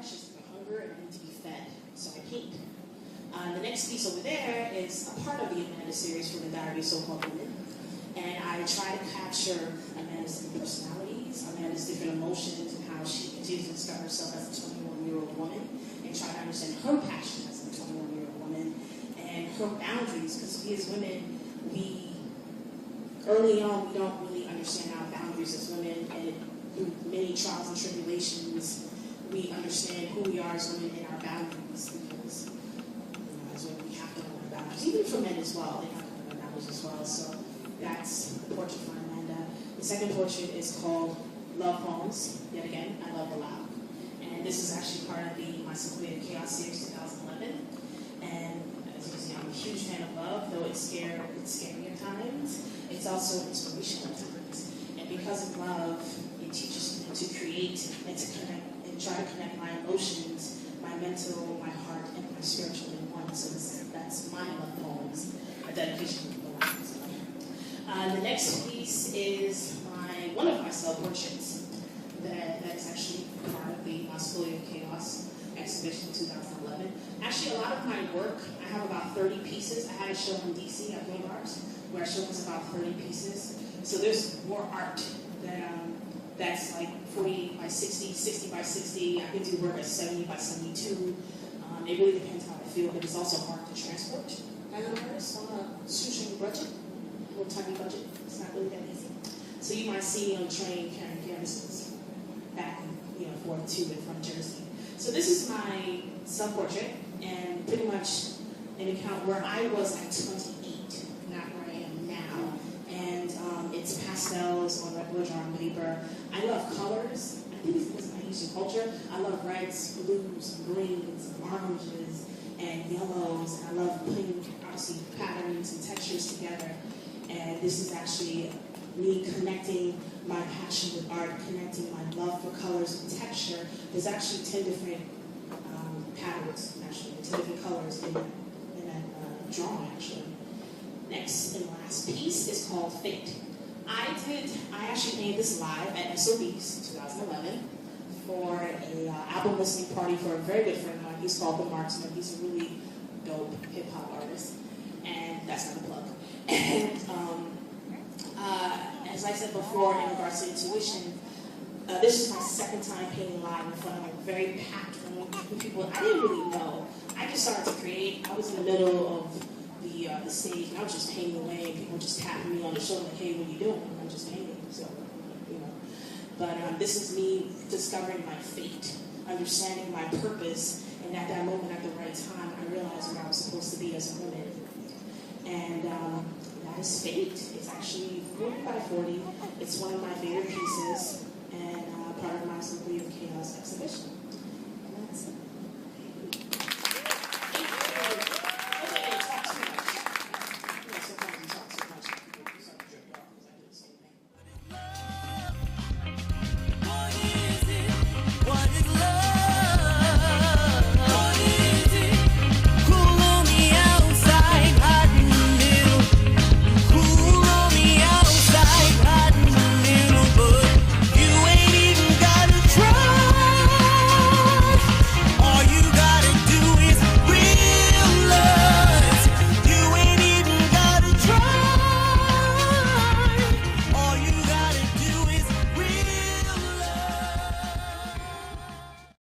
precious, I hunger, and I need to be fed, so I paint. The next piece over there is a part of the Amanda series from the Diary of So-Called Women. And I try to capture Amanda's different personalities, Amanda's different emotions, and how she continues to discover herself as a 21-year-old woman, and try to understand her passion as a 21-year-old woman, and her boundaries, because we as women, early on, we don't really understand our boundaries as women, and through many trials and tribulations, we understand who we are as women and our boundaries, because as women, we have to know our boundaries. Even for men as well, they have to know their boundaries as well. So that's the portrait for Amanda. The second portrait is called Love Poems. Yet again, I love aloud. And this is actually part of my Sophia Chaos series 2011. And as you can see, I'm a huge fan of love, though it's scary at times. It's also inspirational at times. And because of love, it teaches me to create and to connect and try to connect my emotions, my mental, my heart, and my spiritual in one. So that's my love poems, a dedication to the Lord. The next piece is one of my self-portraits that is actually part of the Sophia Chaos exhibition 2011. Actually, a lot of my work, I have about 30 pieces. I had a show in DC at Wing Arts where I showcased about 30 pieces. So there's more art that's like 40 by 60, 60 by 60. I can do work at 70 by 72. It really depends how I feel, but it's also hard to transport as an artist on a shoestring budget, a little tiny budget. It's not really that easy. So you might see me on the train carrying canvases back and forth to and from Jersey. So this is my self-portrait, and pretty much an account where I was at 28, not where I am now. And it's pastels on regular drawing paper. I love colors. I think it's because of my Haitian culture. I love reds, blues, greens, oranges, and yellows. And I love putting, obviously, patterns and textures together. And this is actually me connecting my passion with art, connecting my love for colors and texture. There's actually 10 different patterns, actually, 10 different colors in that drawing, actually. Next and last piece is called Fate. I actually made this live at SOB's 2011 for an album listening party for a very good friend of mine. He's called The Marksman. He's a really dope hip-hop artist, and that's not a plug. And as I said before, in regards to intuition, this is my second time painting live in front of a very packed room with people I didn't really know. I just started to create. I was in the middle of the stage, and I was just painting away, and people just tapping me on the shoulder like, "Hey, what are you doing?" And I'm just painting. So, But this is me discovering my fate, understanding my purpose, and at that moment, at the right time, I realized where I was supposed to be as a woman. And that is Fate. It's actually 40 by 40. It's one of my favorite pieces, and part of my Sophia Chaos